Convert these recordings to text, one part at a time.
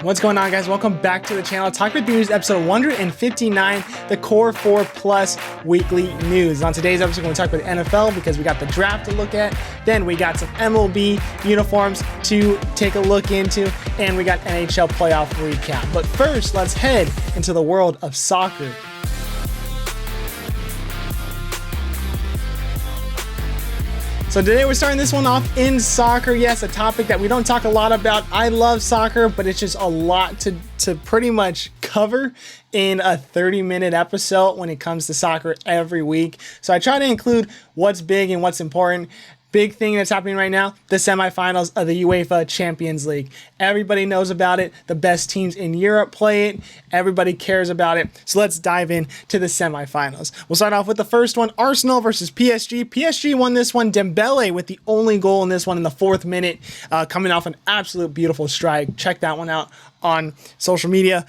What's going on, guys? Welcome back to the channel. Talk with News, episode 159, the Core 4 Plus weekly news. On today's episode, we're going to talk about the NFL because we got the draft to look at. Then we got some MLB uniforms to take a look into, and we got NHL playoff recap. But first, let's head into the world of soccer. So today we're starting this one off in soccer. Yes, a topic that we don't talk a lot about. I love soccer, but it's just a lot to pretty much cover in a 30-minute episode when it comes to soccer every week. So I try to include what's big and what's important. Big thing that's happening right now, the semifinals of the UEFA Champions League. Everybody knows about it. The best teams in Europe play it. Everybody cares about it. So let's dive into the semifinals. We'll start off with the first one, Arsenal versus PSG. PSG won this one. Dembele with the only goal in this one in the 4th minute, coming off an absolute beautiful strike. Check that one out on social media.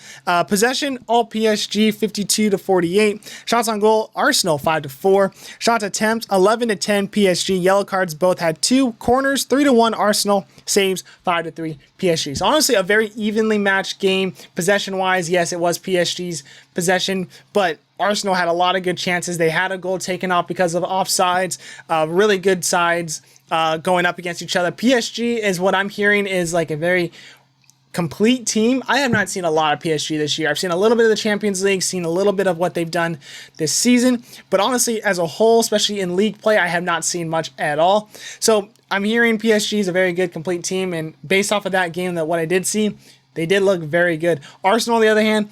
Possession, all PSG, 52-48. Shots on goal, Arsenal 5-4. Shot attempts, 11-10 PSG. Yellow cards both had 2. Corners, 3-1 Arsenal. Saves, 5-3 PSG. So honestly, a very evenly matched game. Possession-wise, yes, it was PSG's possession, but Arsenal had a lot of good chances. They had a goal taken off because of offsides. Really good sides going up against each other. PSG is what I'm hearing is like a very complete team. I have not seen a lot of PSG this year. I've seen a little bit of the Champions League, seen a little bit of what they've done this season, but honestly, as a whole, especially in league play, I have not seen much at all. So I'm hearing PSG is a very good, complete team, and based off of that game, that what I did see, they did look very good. Arsenal, on the other hand,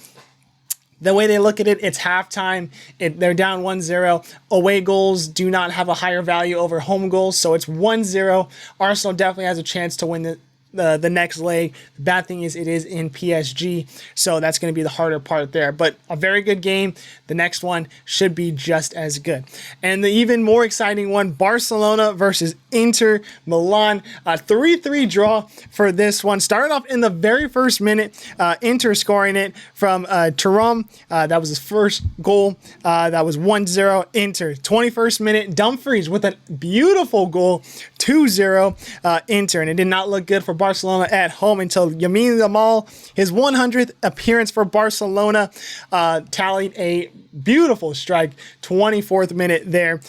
the way they look at it, it's halftime. They're down 1-0. Away goals do not have a higher value over home goals, so it's 1-0. Arsenal definitely has a chance to win the next leg. The bad thing is it is in PSG, so that's going to be the harder part there. But a very good game. The next one should be just as good. And the even more exciting one, Barcelona versus Inter Milan. A 3-3 draw for this one. Started off in the very first minute. Inter scoring it from Thuram. That was his first goal. That was 1-0 Inter. 21st minute, Dumfries with a beautiful goal. 2-0 Inter. And it did not look good for Barcelona at home until Lamine Yamal, his 100th appearance for Barcelona, tallied a beautiful strike, 24th minute there.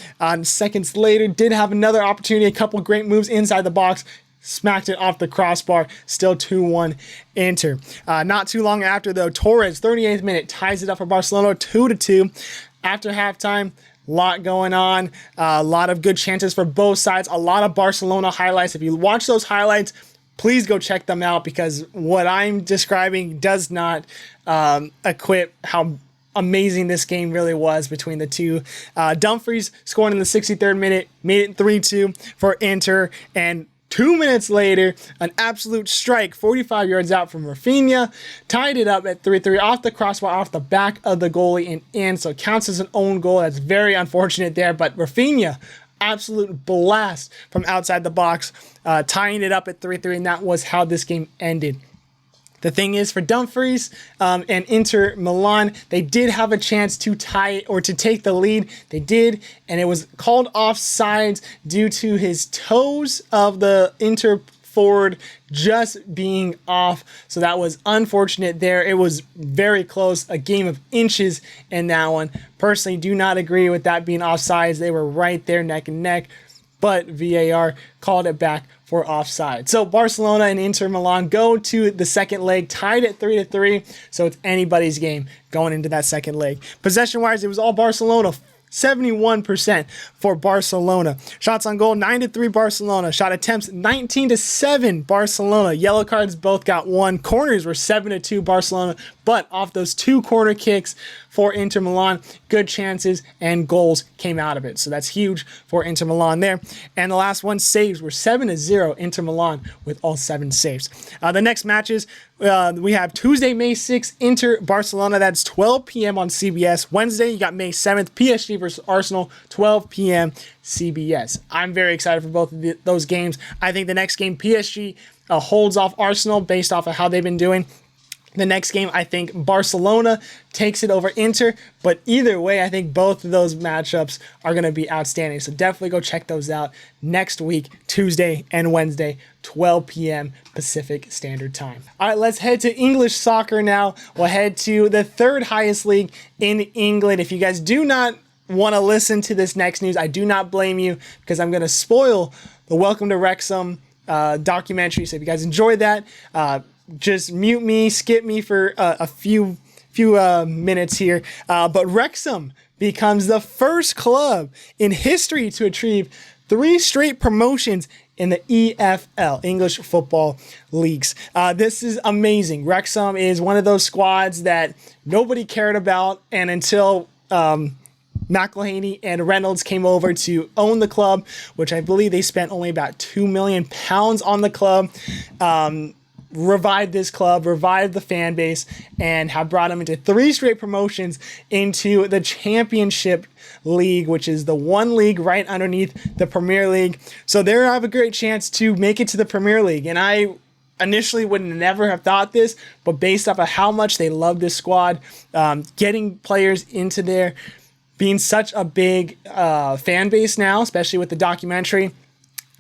Seconds later, did have another opportunity, a couple great moves inside the box, smacked it off the crossbar, still 2-1 Inter. Not too long after, though, Torres, 38th minute, ties it up for Barcelona, 2-2. After halftime, lot going on, a lot of good chances for both sides, a lot of Barcelona highlights. If you watch those highlights, please go check them out because what I'm describing does not equip how amazing this game really was between the two. Dumfries scoring in the 63rd minute, made it 3-2 for Inter, and 2 minutes later, an absolute strike, 45 yards out from Rafinha, tied it up at 3-3 off the crossbar, off the back of the goalie and in, so it counts as an own goal. That's very unfortunate there, but Rafinha, absolute blast from outside the box, tying it up at 3-3, and that was how this game ended. The thing is, for Dumfries and Inter Milan, they did have a chance to tie it or to take the lead. They did, and it was called offsides due to his toes of the Inter forward just being off. So that was unfortunate there. It was very close, a game of inches in that one. Personally, do not agree with that being offsides. They were right there neck and neck, but VAR called it back for offside. So Barcelona and Inter Milan go to the second leg, tied at 3-3. So it's anybody's game going into that second leg. Possession-wise, it was all Barcelona. 71% for Barcelona. Shots on goal, 9-3 Barcelona. Shot attempts, 19-7 Barcelona. Yellow cards both got 1. Corners were 7-2 Barcelona, but off those 2 corner kicks for Inter Milan, good chances and goals came out of it. So that's huge for Inter Milan there. And the last one, saves were 7-0 Inter Milan with all 7 saves. The next matches, we have Tuesday, May 6th, Inter Barcelona. That's 12 p.m. on CBS. Wednesday, you got May 7th, PSG versus Arsenal, 12 p.m. CBS. I'm very excited for both of those games. I think the next game, PSG holds off Arsenal based off of how they've been doing. The next game, I think Barcelona takes it over Inter, but either way, I think both of those matchups are going to be outstanding. So definitely go check those out next week, Tuesday and Wednesday, 12 p.m. Pacific Standard Time. All right, let's head to English soccer now. We'll head to the third highest league in England. If you guys do not want to listen to this next news, I do not blame you, because I'm going to spoil the Welcome to Wrexham documentary. So if you guys enjoyed that, just mute me, skip me for a few minutes here. But Wrexham becomes the first club in history to achieve 3 straight promotions in the EFL, English Football Leagues. This is amazing. Wrexham is one of those squads that nobody cared about, and until McElhaney and Reynolds came over to own the club, which I believe they spent only about £2 million on the club. Revived this club, revived the fan base, and have brought them into 3 straight promotions into the Championship League, which is the one league right underneath the Premier League. So they have a great chance to make it to the Premier League. And I initially would never have thought this, but based off of how much they love this squad, getting players into there, being such a big fan base now, especially with the documentary,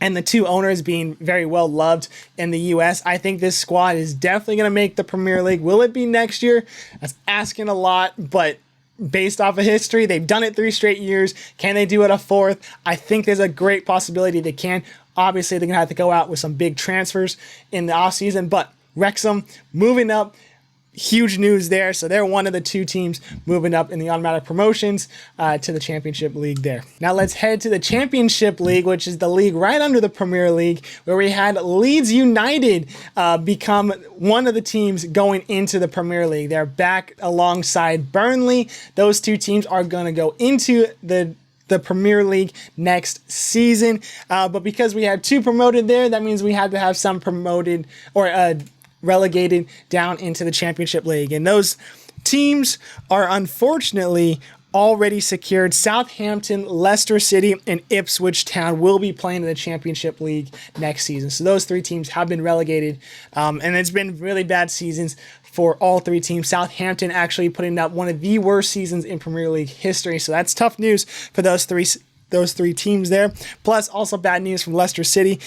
and the 2 owners being very well loved in the U.S., I think this squad is definitely going to make the Premier League. Will it be next year? That's asking a lot, but based off of history, they've done it 3 straight years. Can they do it a 4th? I think there's a great possibility they can. Obviously, they're going to have to go out with some big transfers in the offseason, but Wrexham moving up. Huge news there. So they're one of the 2 teams moving up in the automatic promotions to the Championship League there. Now let's head to the Championship League, which is the league right under the Premier League, where we had Leeds United become one of the teams going into the Premier League. They're back alongside Burnley. Those 2 teams are going to go into the Premier League next season. But because we had 2 promoted there, that means we had to have some promoted or relegated down into the Championship League. And those teams are unfortunately already secured. Southampton, Leicester City, and Ipswich Town will be playing in the Championship League next season. So those 3 teams have been relegated. And it's been really bad seasons for all 3 teams. Southampton actually putting up one of the worst seasons in Premier League history. So that's tough news for those three teams there. Plus also bad news from Leicester City.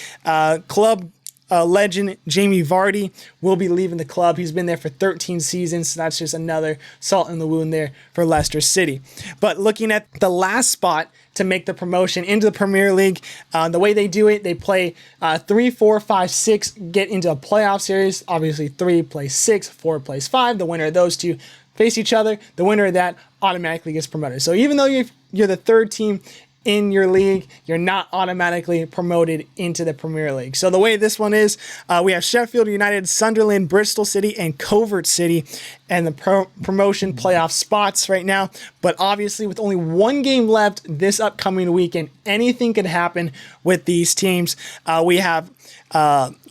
Club legend Jamie Vardy will be leaving the club. He's been there for 13 seasons, so that's just another salt in the wound there for Leicester City. But looking at the last spot to make the promotion into the Premier League, the way they do it, they play 3, 4, 5, 6, get into a playoff series. Obviously 3 plays 6, 4 plays 5. The winner of those 2 face each other. The winner of that automatically gets promoted. So even though you're the 3rd team in your league, you're not automatically promoted into the Premier League. So the way this one is, we have Sheffield United, Sunderland, Bristol City, and Covert City, and the promotion playoff spots right now. But obviously, with only 1 game left this upcoming weekend, anything could happen with these teams. We have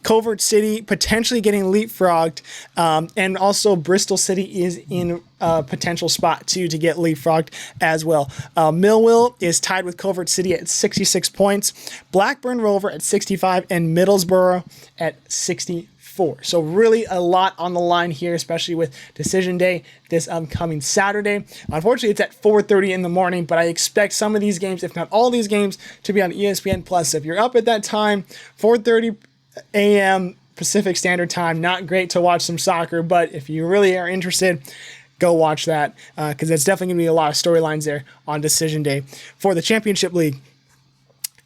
Covert City potentially getting leapfrogged, and also Bristol City is in a potential spot too to get leapfrogged as well. Millwall is tied with Covert City at 66 points, Blackburn Rover at 65, and Middlesbrough at 64. So really a lot on the line here, especially with Decision Day this upcoming Saturday. Unfortunately, it's at 4:30 in the morning, but I expect some of these games, if not all these games, to be on ESPN Plus. So if you're up at that time, 4:30 a.m. Pacific Standard Time, not great to watch some soccer, but if you really are interested, go watch that, because there's definitely going to be a lot of storylines there on Decision Day for the Championship League.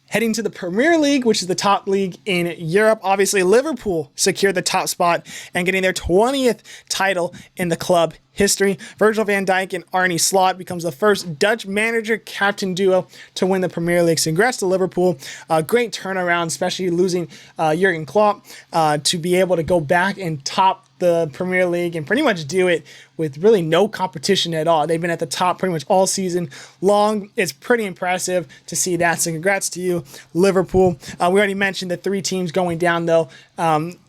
Heading to the Premier League, which is the top league in Europe. Obviously, Liverpool secured the top spot and getting their 20th title in the club history. Virgil van Dijk and Arne Slot becomes the first Dutch manager-captain duo to win the Premier League. So congrats to Liverpool. Great turnaround, especially losing Jurgen Klopp, to be able to go back and top the Premier League and pretty much do it with really no competition at all. They've been at the top pretty much all season long. It's pretty impressive to see that. So congrats to you, Liverpool. We already mentioned the 3 teams going down, though,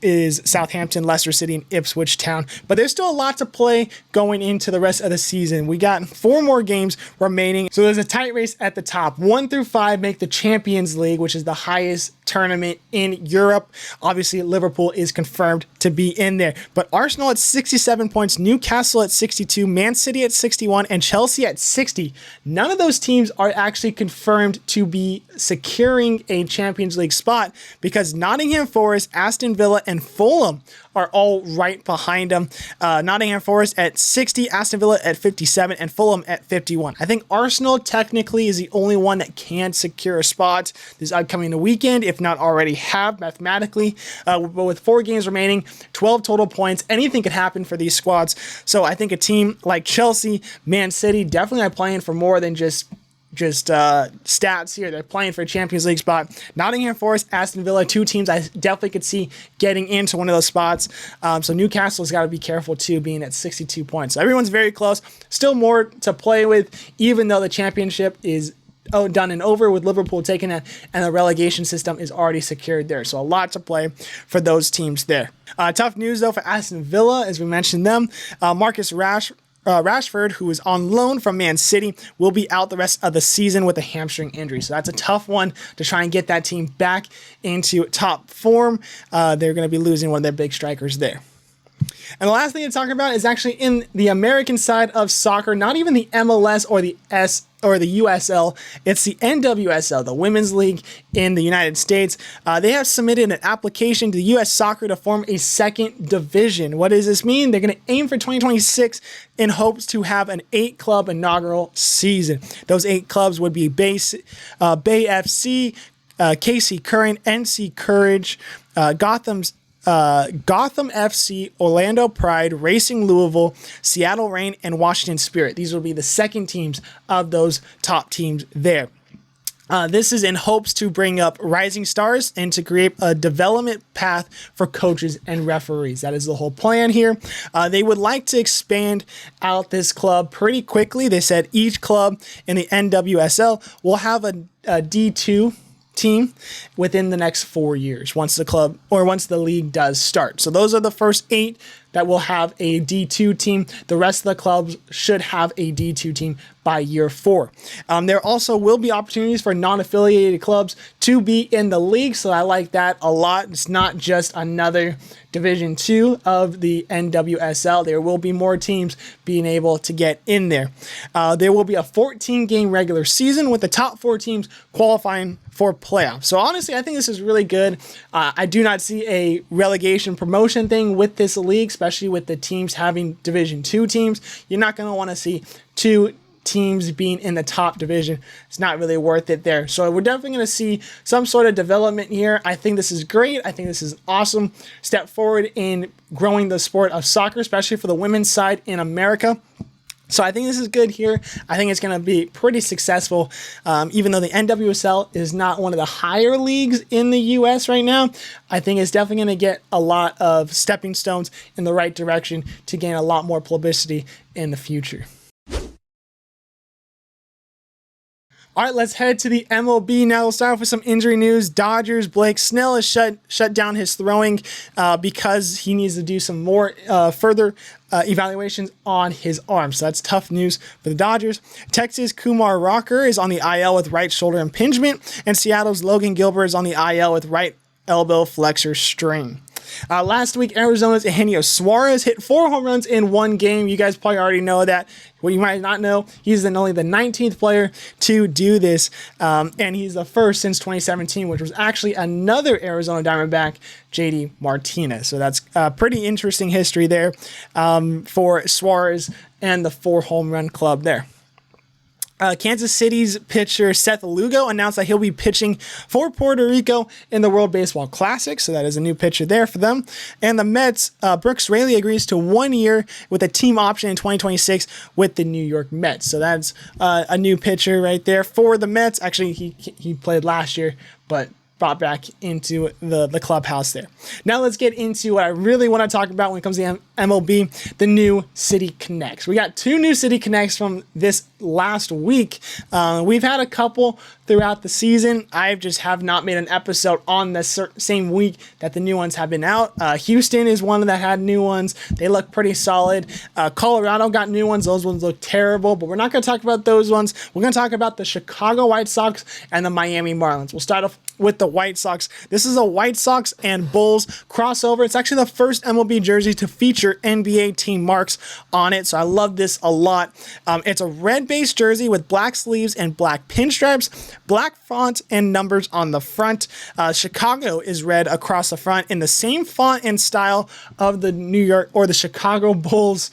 is Southampton, Leicester City, and Ipswich Town. But there's still a lot to play going into the rest of the season. We got 4 more games remaining. So there's a tight race at the top. 1 through 5 make the Champions League, which is the highest tournament in Europe. Obviously, Liverpool is confirmed to be in there. But Arsenal at 67 points, Newcastle at 62, Man City at 61, and Chelsea at 60. None of those teams are actually confirmed to be securing a Champions League spot because Nottingham Forest, Aston Villa, and Fulham are all right behind them. Nottingham Forest at 60, Aston Villa at 57, and Fulham at 51. I think Arsenal technically is the only one that can secure a spot this upcoming weekend, if not already have mathematically. But with 4 games remaining, 12 total points, anything could happen for these squads. So I think a team like Chelsea, Man City, definitely are playing for more than just stats here. They're playing for a Champions League spot. Nottingham Forest, Aston Villa, 2 teams I definitely could see getting into one of those spots. So Newcastle's got to be careful too, being at 62 points. So everyone's very close. Still more to play with, even though the championship is done and over with Liverpool taking it, and the relegation system is already secured there. So a lot to play for those teams there. Tough news though for Aston Villa, as we mentioned them. Marcus Rashford, who is on loan from Man City, will be out the rest of the season with a hamstring injury. So that's a tough one to try and get that team back into top form. They're going to be losing one of their big strikers there. And the last thing to talk about is actually in the American side of soccer, not even the MLS or the USL. It's the NWSL, the Women's League in the United States. They have submitted an application to the U.S. Soccer to form a second division. What does this mean? They're going to aim for 2026 in hopes to have an 8-club inaugural season. Those 8 clubs would be Bay FC, KC Current, NC Courage, Gotham FC, Orlando Pride, Racing Louisville, Seattle Reign, and Washington Spirit. These will be the second teams of those top teams there. This is in hopes to bring up rising stars and to create a development path for coaches and referees. That is the whole plan here. They would like to expand out this club pretty quickly. They said each club in the NWSL will have a D2 team within the next 4 years once the league does start. So those are the first 8 that will have a D2 team. The rest of the clubs should have a D2 team by year 4. There also will be opportunities for non-affiliated clubs to be in the league, so I like that a lot. It's not just another Division 2 of the NWSL. There will be more teams being able to get in there. There will be a 14-game regular season with the top 4 teams qualifying for playoffs. So honestly, I think this is really good. I do not see a relegation promotion thing with this league, especially with the teams having Division 2 teams. You're not going to want to see 2 teams being in the top division. It's not really worth it there. So we're definitely going to see some sort of development here. I think this is great. I think this is an awesome step forward in growing the sport of soccer, especially for the women's side in America. So I think this is good here. I think it's going to be pretty successful, even though the NWSL is not one of the higher leagues in the U.S. right now. I think it's definitely going to get a lot of stepping stones in the right direction to gain a lot more publicity in the future. All right, let's head to the MLB now. We'll start off with some injury news. Dodgers, Blake Snell has shut down his throwing because he needs to do some more further evaluations on his arm. So that's tough news for the Dodgers. Texas, Kumar Rocker is on the IL with right shoulder impingement, and Seattle's Logan Gilbert is on the IL with right elbow flexor strain. Last week, Arizona's Eugenio Suarez hit 4 home runs in 1 game. You guys probably already know that. What you might not know, he's only the 19th player to do this, and he's the first since 2017, which was actually another Arizona Diamondback, JD Martinez. So that's a pretty interesting history there for Suarez and the 4 home run club there. Kansas City's pitcher Seth Lugo announced that he'll be pitching for Puerto Rico in the World Baseball Classic, so that is a new pitcher there for them. And the Mets, Brooks Raley agrees to 1 year with a team option in 2026 with the New York Mets. So that's a new pitcher right there for the Mets. Actually, he played last year, but brought back into the clubhouse there. Now let's get into what I really want to talk about when it comes to MLB, the new City Connects. We got 2 new City Connects from this last week. We've had a couple throughout the season. I just have not made an episode on the same week that the new ones have been out. Houston is one that had new ones. They look pretty solid. Colorado got new ones. Those ones look terrible, but we're not going to talk about those ones. We're going to talk about the Chicago White Sox and the Miami Marlins. We'll start off with the White Sox. This is a White Sox and Bulls crossover. It's actually the first MLB jersey to feature NBA team marks on it, so I love this a lot. It's a red-based jersey with black sleeves and black pinstripes, black font and numbers on the front. Chicago is red across the front in the same font and style of the New York or the Chicago Bulls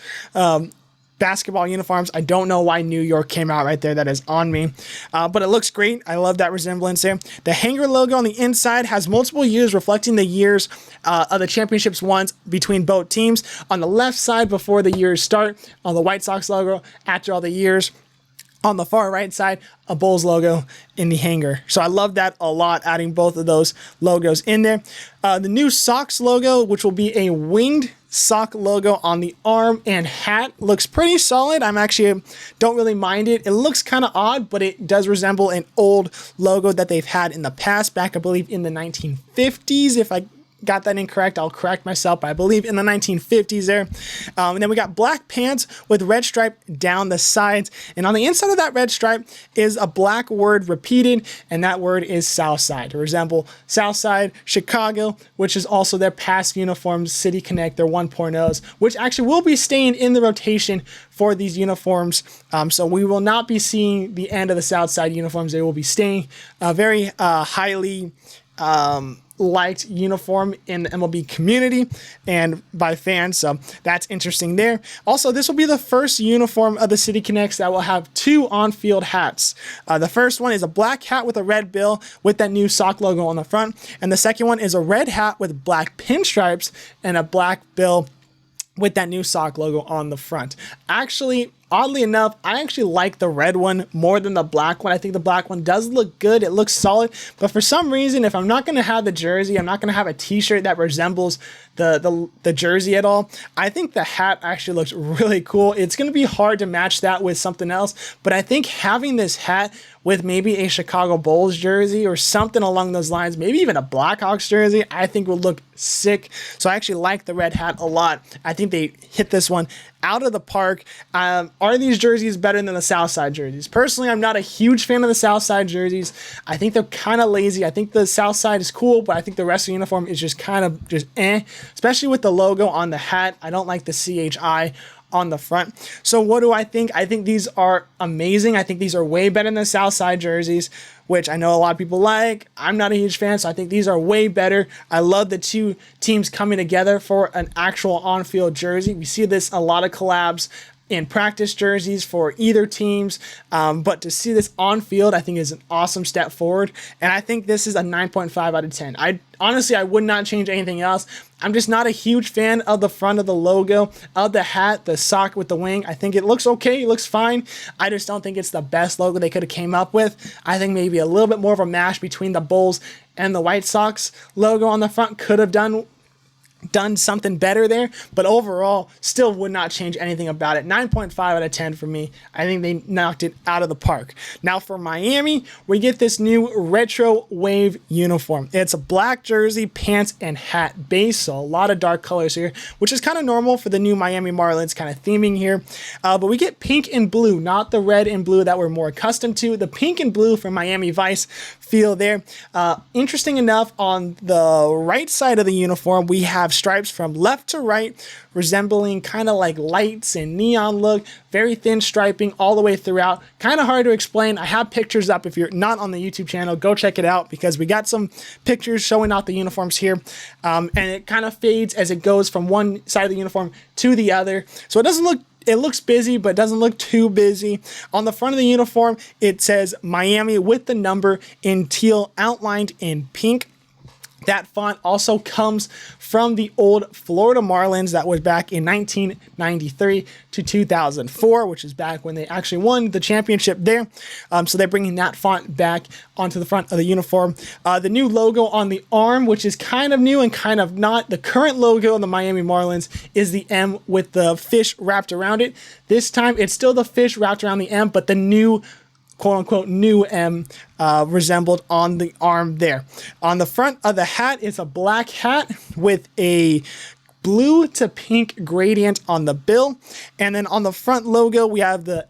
basketball uniforms. I don't know why New York came out right there. That is on me. But it looks great. I love that resemblance there. The hanger logo on the inside has multiple years reflecting the years of the championships won between both teams. On the left side before the years start, on the White Sox logo after all the years. On the far right side, a Bulls logo in the hanger. So I love that a lot, adding both of those logos in there. The new Sox logo, which will be a winged sock logo on the arm and hat, looks pretty solid. I'm actually don't really mind it. It looks kind of odd, but it does resemble an old logo that they've had in the past, back I believe in the 1950s. If I got that incorrect, I'll correct myself, but I believe in the 1950s there. And then we got black pants with red stripe down the sides. And on the inside of that red stripe is a black word repeated, and that word is Southside, to resemble Southside Chicago, which is also their past uniforms, City Connect, their 1.0s, which actually will be staying in the rotation for these uniforms. So we will not be seeing the end of the Southside uniforms. They will be staying very highly liked uniform in the MLB community and by fans, so that's interesting there. Also, this will be the first uniform of the City Connects that will have 2 on-field hats. The first one is a black hat with a red bill with that new sock logo on the front, and the second one is a red hat with black pinstripes and a black bill with that new sock logo on the front. Actually, oddly enough, I actually like the red one more than the black one. I think the black one does look good. It looks solid. But for some reason, if I'm not going to have the jersey, I'm not going to have a t-shirt that resembles the jersey at all, I think the hat actually looks really cool. It's going to be hard to match that with something else. But I think having this hat with maybe a Chicago Bulls jersey or something along those lines, maybe even a Blackhawks jersey, I think will look sick. So I actually like the red hat a lot. I think they hit this one out of the park. Are these jerseys better than the Southside jerseys? Personally, I'm not a huge fan of the Southside jerseys. I think they're kind of lazy. I think the Southside is cool, but I think the rest of the uniform is just kind of just especially with the logo on the hat. I don't like the CHI on the front. So what do I think? I think these are amazing. I think these are way better than the Southside jerseys, which I know a lot of people like. I'm not a huge fan, so I think these are way better. I love the 2 teams coming together for an actual on-field jersey. We see this a lot of collabs in practice jerseys for either teams, but to see this on field, I think is an awesome step forward, and I think this is a 9.5 out of 10. I would not change anything else. I'm just not a huge fan of the front of the logo, of the hat, the sock with the wing. I think it looks okay, it looks fine. I just don't think it's the best logo they could have came up with. I think maybe a little bit more of a mash between the Bulls and the White Sox logo on the front could have done something better there, but overall still would not change anything about it. 9.5 out of 10 for me. I think they knocked it out of the park. Now for Miami, we get this new retro wave uniform. It's a black jersey, pants, and hat base, so a lot of dark colors here, which is kind of normal for the new Miami Marlins kind of theming here. But we get pink and blue, not the red and blue that we're more accustomed to. The pink and blue from Miami Vice feel there. Interesting enough, on the right side of the uniform, we have stripes from left to right, resembling kind of like lights and neon look, very thin striping all the way throughout. Kind of hard to explain. I have pictures up. If you're not on the YouTube channel, go check it out because we got some pictures showing out the uniforms here. And it kind of fades as it goes from one side of the uniform to the other. So it looks busy, but doesn't look too busy. On the front of the uniform, it says Miami with the number in teal outlined in pink. That font also comes from the old Florida Marlins that was back in 1993 to 2004, which is back when they actually won the championship there. So they're bringing that font back onto the front of the uniform. The new logo on the arm, which is kind of new and kind of not. The current logo of the Miami Marlins is the M with the fish wrapped around it. This time it's still the fish wrapped around the M, but the new quote-unquote new M resembled on the arm there. On the front of the hat, it's a black hat with a blue to pink gradient on the bill. And then on the front logo, we have the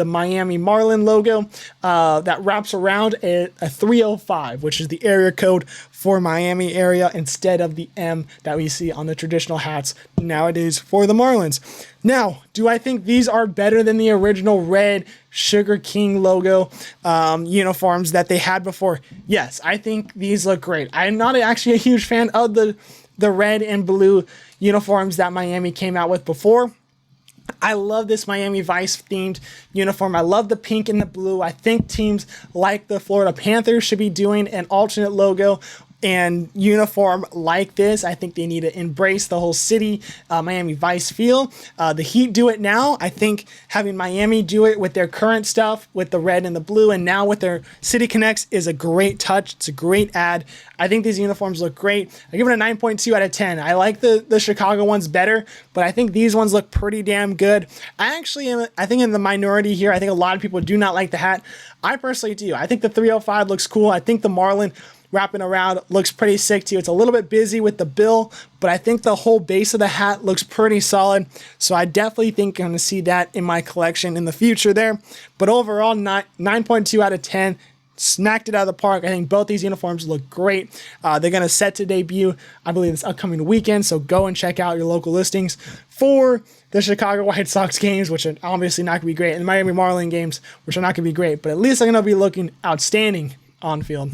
Miami Marlin logo that wraps around a 305, which is the area code for Miami area, instead of the M that we see on the traditional hats nowadays for the Marlins. Now, do I think these are better than the original red Sugar King logo uniforms that they had before? Yes, I think these look great. I'm not actually a huge fan of the red and blue uniforms that Miami came out with before. I love this Miami Vice themed uniform. I love the pink and the blue. I think teams like the Florida Panthers should be doing an alternate logo and uniform like this. I think they need to embrace the whole city Miami Vice feel. The Heat do it now. I think having Miami do it with their current stuff with the red and the blue, and now with their City Connects, is a great touch. It's a great add. I think these uniforms look great. I give it a 9.2 out of 10. I like the Chicago ones better, but I think these ones look pretty damn good. I actually am, I think, in the minority here. I think a lot of people do not like the hat. I personally do. I think the 305 looks cool. I think the Marlin wrapping around looks pretty sick too. It's a little bit busy with the bill, but I think the whole base of the hat looks pretty solid. So I definitely think I'm going to see that in my collection in the future there. But overall, 9.2 out of 10. Snacked it out of the park. I think both these uniforms look great. They're going to set to debut, I believe, this upcoming weekend. So go and check out your local listings for the Chicago White Sox games, which are obviously not going to be great, and the Miami Marlin games, which are not going to be great. But at least they're going to be looking outstanding on field.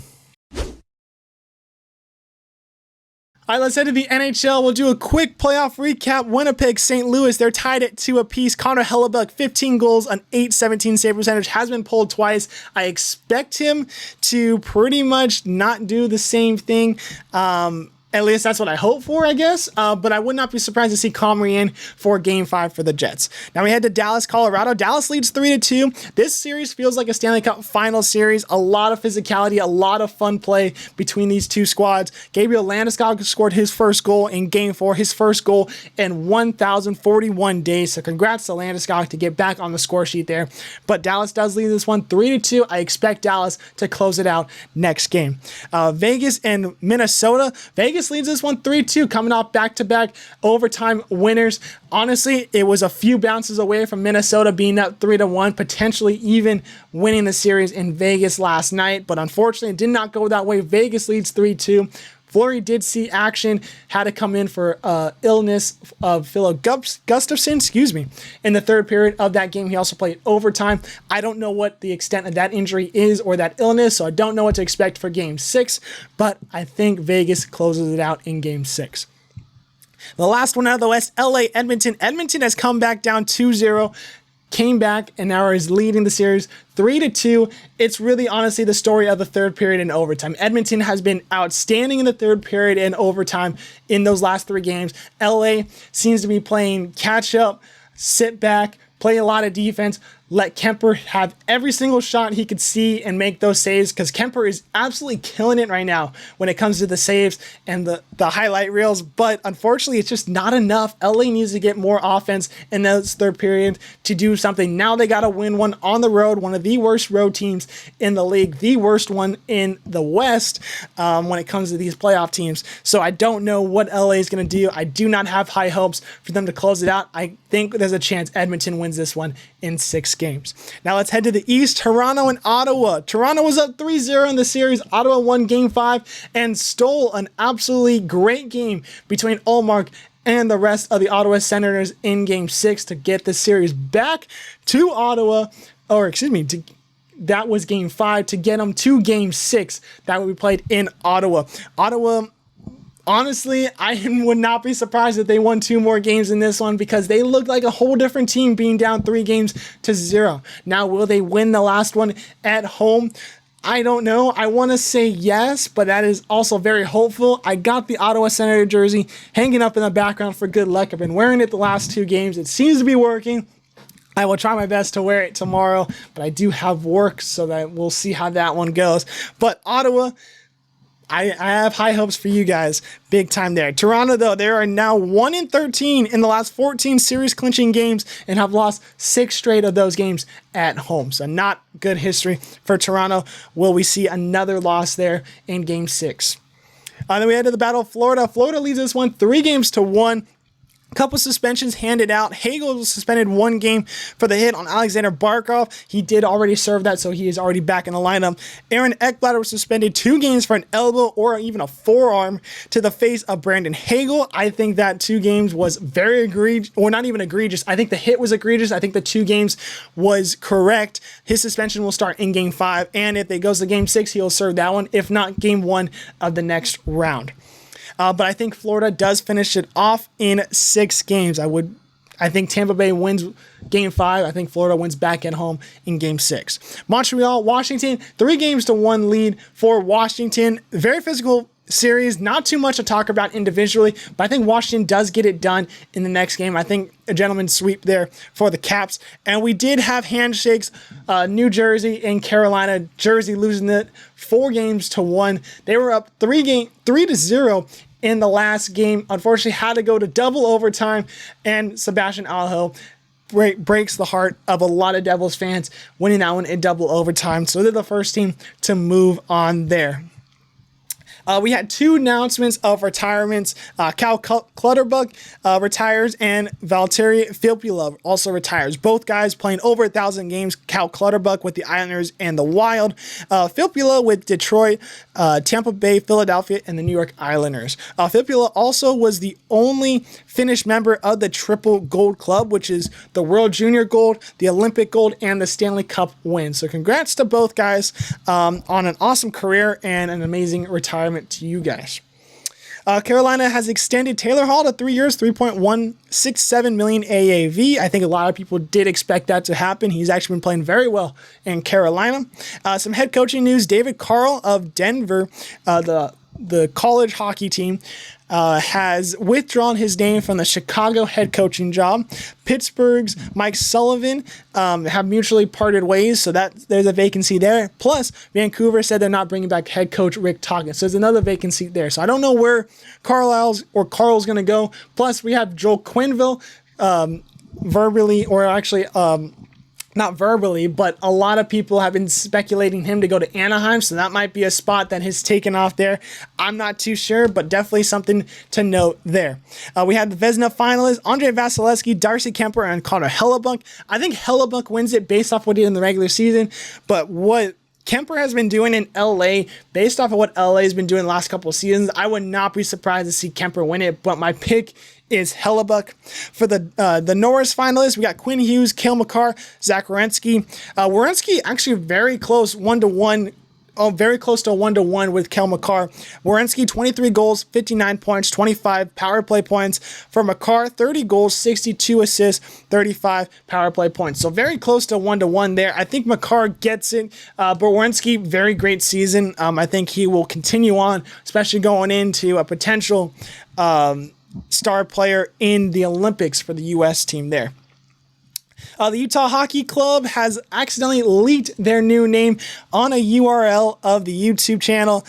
All right, let's head to the NHL. We'll do a quick playoff recap. Winnipeg, St. Louis, they're tied at 2 apiece. Connor Hellebuck, 15 goals, an .817 save percentage, has been pulled twice. I expect him to pretty much not do the same thing. At least that's what I hope for, I guess. But I would not be surprised to see Comrie in for Game 5 for the Jets. Now we head to Dallas, Colorado. Dallas leads 3-2. This series feels like a Stanley Cup final series. A lot of physicality, a lot of fun play between these two squads. Gabriel Landeskog scored his first goal in Game 4, his first goal in 1,041 days. So congrats to Landeskog to get back on the score sheet there. But Dallas does lead this one 3-2. I expect Dallas to close it out next game. Vegas and Minnesota. Vegas leads this one 3-2, coming off back-to-back overtime winners. Honestly, it was a few bounces away from Minnesota being up 3-1, potentially even winning the series in Vegas last night, but unfortunately it did not go that way. Vegas leads 3-2. Fleury did see action, had to come in for illness of Philip Gustafsson, in the third period of that game. He also played overtime. I don't know what the extent of that injury is or that illness, so I don't know what to expect for Game 6, but I think Vegas closes it out in Game 6. The last one out of the West, LA, Edmonton. Edmonton has come back down 2-0. Came back and now is leading the series 3-2. It's really honestly the story of the third period and overtime. Edmonton has been outstanding in the third period and overtime in those last 3 games. LA seems to be playing catch up, sit back, play a lot of defense, let Kemper have every single shot he could see and make those saves, because Kemper is absolutely killing it right now when it comes to the saves and the highlight reels. But unfortunately, it's just not enough. LA needs to get more offense in this third period to do something. Now they got to win one on the road, one of the worst road teams in the league, the worst one in the West when it comes to these playoff teams. So I don't know what LA is going to do. I do not have high hopes for them to close it out. I think there's a chance Edmonton wins this one in 6 games. Now let's head to the East. Toronto and Ottawa. Toronto was up 3-0 in the series. Ottawa won Game 5 and stole an absolutely great game between Ullmark and the rest of the Ottawa Senators in Game 6 to get the series back to Ottawa, that was Game 5, to get them to Game 6 that will be played in Ottawa. Ottawa, honestly, I would not be surprised if they won 2 more games in this one, because they looked like a whole different team being down 3-0. Now, will they win the last one at home? I don't know. I want to say yes, but that is also very hopeful. I got the Ottawa Senator jersey hanging up in the background for good luck. I've been wearing it the last 2 games. It seems to be working. I will try my best to wear it tomorrow, but I do have work, so that we'll see how that one goes. But Ottawa, I have high hopes for you guys. Big time there. Toronto, though, they are now 1-13 in the last 14 series clinching games and have lost 6 straight of those games at home. So not good history for Toronto. Will we see another loss there in Game 6? Then we head to the Battle of Florida. Florida leads this one 3-1. Couple suspensions handed out. Hagel was suspended 1 game for the hit on Alexander Barkov. He did already serve that, so he is already back in the lineup. Aaron Ekblatter was suspended 2 games for an elbow or even a forearm to the face of Brandon Hagel. I think that 2 games was very egregious, or not even egregious. I think the hit was egregious. I think the 2 games was correct. His suspension will start in Game 5, and if it goes to Game 6, he'll serve that one. If not, Game 1 of the next round. But I think Florida does finish it off in 6 games. I think Tampa Bay wins Game 5. I think Florida wins back at home in Game 6. Montreal, Washington, 3-1 lead for Washington. Very physical series. Not too much to talk about individually, but I think Washington does get it done in the next game. I think a gentleman's sweep there for the Caps. And we did have handshakes. New Jersey and Carolina. Jersey losing it 4-1. They were up 3-0 in the last game. Unfortunately, had to go to double overtime, and Sebastian Aho breaks the heart of a lot of Devils fans, winning that one in double overtime. So they're the first team to move on there. We had 2 announcements of retirements. Cal Clutterbuck retires, and Valtteri Filppula also retires. Both guys playing over 1,000 games. Cal Clutterbuck with the Islanders and the Wild. Filppula with Detroit, Tampa Bay, Philadelphia, and the New York Islanders. Filppula also was the only Finnish member of the Triple Gold Club, which is the World Junior Gold, the Olympic Gold, and the Stanley Cup win. So congrats to both guys on an awesome career and an amazing retirement to you guys. Carolina has extended Taylor Hall to 3 years, $3.167 million AAV. I think a lot of people did expect that to happen. He's actually been playing very well in Carolina. Some head coaching news. David Carl of Denver, the college hockey team, has withdrawn his name from the Chicago head coaching job. Pittsburgh's Mike Sullivan have mutually parted ways, so there's a vacancy there. Plus, Vancouver said they're not bringing back head coach Rick Tocchet, so there's another vacancy there. So I don't know where Carl's going to go. Plus, we have Joel Quenneville verbally, or actually not verbally, but a lot of people have been speculating him to go to Anaheim, so that might be a spot that has taken off there. I'm not too sure, but definitely something to note there. We had the Vezina finalists, Andre Vasilevsky, Darcy Kemper, and Connor Hellebuyck. I think Hellebuyck wins it based off what he did in the regular season, but what Kemper has been doing in LA, based off of what LA has been doing the last couple of seasons, I would not be surprised to see Kemper win it, but my pick is Hellebuyck. For the Norris finalists, we got Quinn Hughes, Cale Makar, Zach Werenski. Werenski actually very close 1-1. Very close to a 1-1 with Cale Makar. Werenski, 23 goals, 59 points, 25 power play points. For Makar, 30 goals, 62 assists, 35 power play points. So very close to 1-1 there. I think Makar gets it. But Werenski, very great season. I think he will continue on, especially going into a potential star player in the Olympics for the U.S. team there. The Utah Hockey Club has accidentally leaked their new name on a URL of the YouTube channel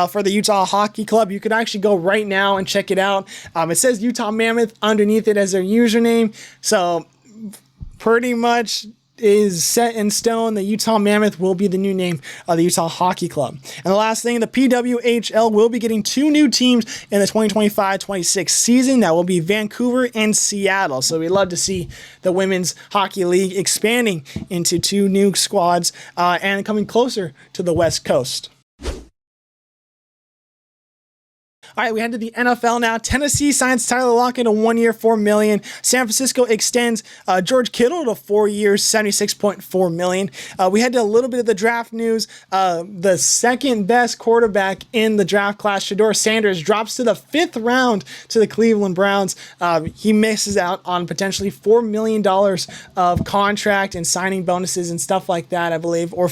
for the Utah Hockey Club. You could actually go right now and check it out. It says Utah Mammoth underneath it as their username. So pretty much is set in stone. The Utah Mammoth will be the new name of the Utah Hockey Club. And the last thing, the PWHL will be getting 2 new teams in the 2025-26 season. That will be Vancouver and Seattle. So we'd love to see the Women's Hockey League expanding into 2 new squads and coming closer to the West Coast. All right, we head to the NFL now. Tennessee signs Tyler Lockett to 1 year, $4 million. San Francisco extends George Kittle to 4 years, $76.4 million. We had a little bit of the draft news. The second best quarterback in the draft class, Shedeur Sanders, drops to the 5th round to the Cleveland Browns. He misses out on potentially $4 million of contract and signing bonuses and stuff like that, I believe, or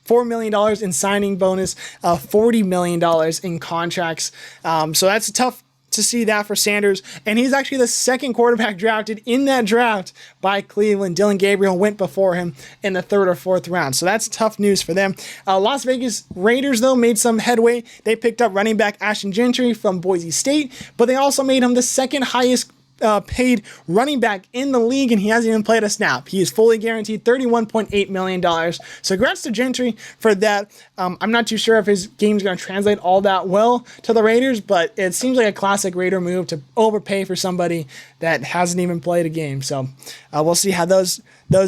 $4 million in signing bonus, $40 million in contracts. So that's tough to see that for Sanders. And he's actually the second quarterback drafted in that draft by Cleveland. Dylan Gabriel went before him in the 3rd or 4th round. So that's tough news for them. Las Vegas Raiders, though, made some headway. They picked up running back Ashton Gentry from Boise State, but they also made him the second highest paid running back in the league, and he hasn't even played a snap. He is fully guaranteed $31.8 million. So congrats to Gentry for that. I'm not too sure if his game's going to translate all that well to the Raiders, but it seems like a classic Raider move to overpay for somebody that hasn't even played a game. So we'll see how those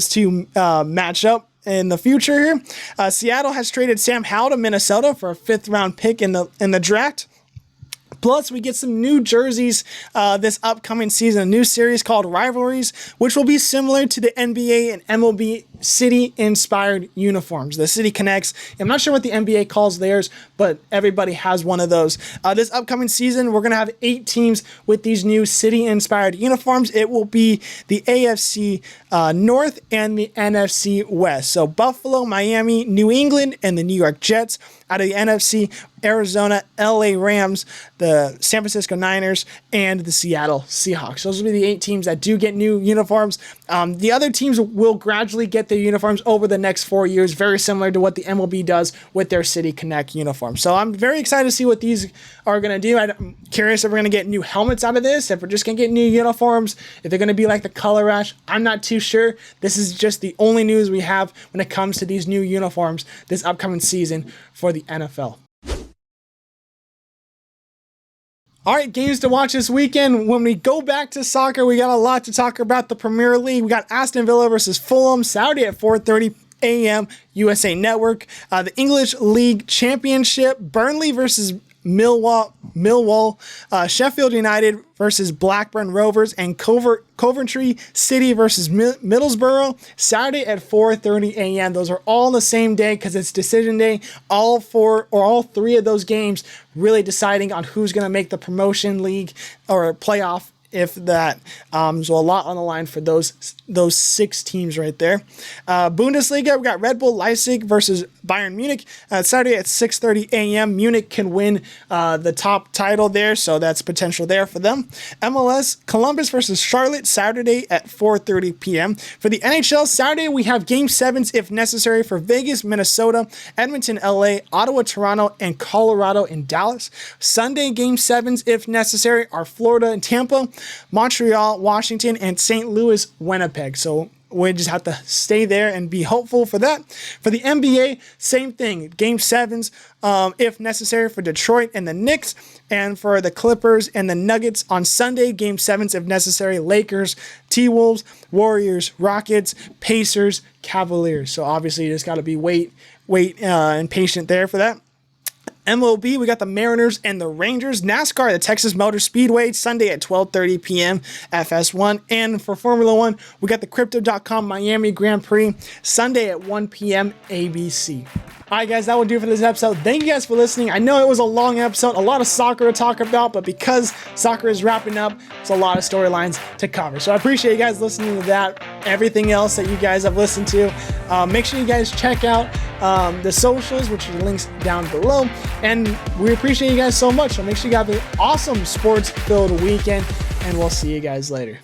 two match up in the future here. Seattle has traded Sam Howell to Minnesota for a 5th round pick in the draft. Plus, we get some new jerseys this upcoming season, a new series called Rivalries, which will be similar to the NBA and MLB City inspired uniforms, the City Connects. I'm not sure what the NBA calls theirs, but everybody has one of those. This upcoming season, we're going to have 8 teams with these new City inspired uniforms. It will be the AFC North and the NFC West. So Buffalo, Miami, New England, and the New York Jets. Out of the NFC, Arizona, LA Rams, the San Francisco Niners, and the Seattle Seahawks. Those will be the 8 teams that do get new uniforms. The other teams will gradually get their uniforms over the next 4 years, very similar to what the MLB does with their City Connect uniforms. So I'm very excited to see what these are going to do. I'm curious if we're going to get new helmets out of this, if we're just going to get new uniforms, if they're going to be like the Color Rush. I'm not too sure. This is just the only news we have when it comes to these new uniforms this upcoming season for the NFL. All right, games to watch this weekend. When we go back to soccer, we got a lot to talk about. The Premier League, we got Aston Villa versus Fulham Saturday at 4:30 a.m. USA Network. The English League Championship, Burnley versus Millwall, Sheffield United versus Blackburn Rovers, and Coventry City versus Middlesbrough, Saturday at 4:30 a.m. Those are all on the same day because it's decision day. All 3 of those games really deciding on who's going to make the promotion league or playoff, if that. So a lot on the line for those 6 teams right there. Bundesliga, we got Red Bull Leipzig versus Bayern Munich. Saturday at 6:30 a.m. Munich can win the top title there, so that's potential there for them. MLS, Columbus versus Charlotte, Saturday at 4:30 p.m. For the NHL, Saturday we have Game 7s if necessary for Vegas, Minnesota, Edmonton, LA, Ottawa, Toronto, and Colorado and Dallas. Sunday Game 7s if necessary are Florida and Tampa, Montreal, Washington, and St. Louis, Winnipeg. So we just have to stay there and be hopeful for that. For the NBA, same thing. Game 7s, if necessary, for Detroit and the Knicks. And for the Clippers and the Nuggets on Sunday, Game 7s, if necessary, Lakers, T-Wolves, Warriors, Rockets, Pacers, Cavaliers. So obviously you just got to be wait and patient there for that. MLB, we got the Mariners and the Rangers. NASCAR, the Texas Motor Speedway, Sunday at 12:30 p.m. FS1. And for Formula One, we got the Crypto.com Miami Grand Prix, Sunday at 1 p.m. ABC. All right, guys, that will do it for this episode. Thank you guys for listening. I know it was a long episode, a lot of soccer to talk about, but because soccer is wrapping up, it's a lot of storylines to cover. So I appreciate you guys listening to that, everything else that you guys have listened to. Make sure you guys check out the socials, which are the links down below. And we appreciate you guys so much. So make sure you have an awesome sports-filled weekend, and we'll see you guys later.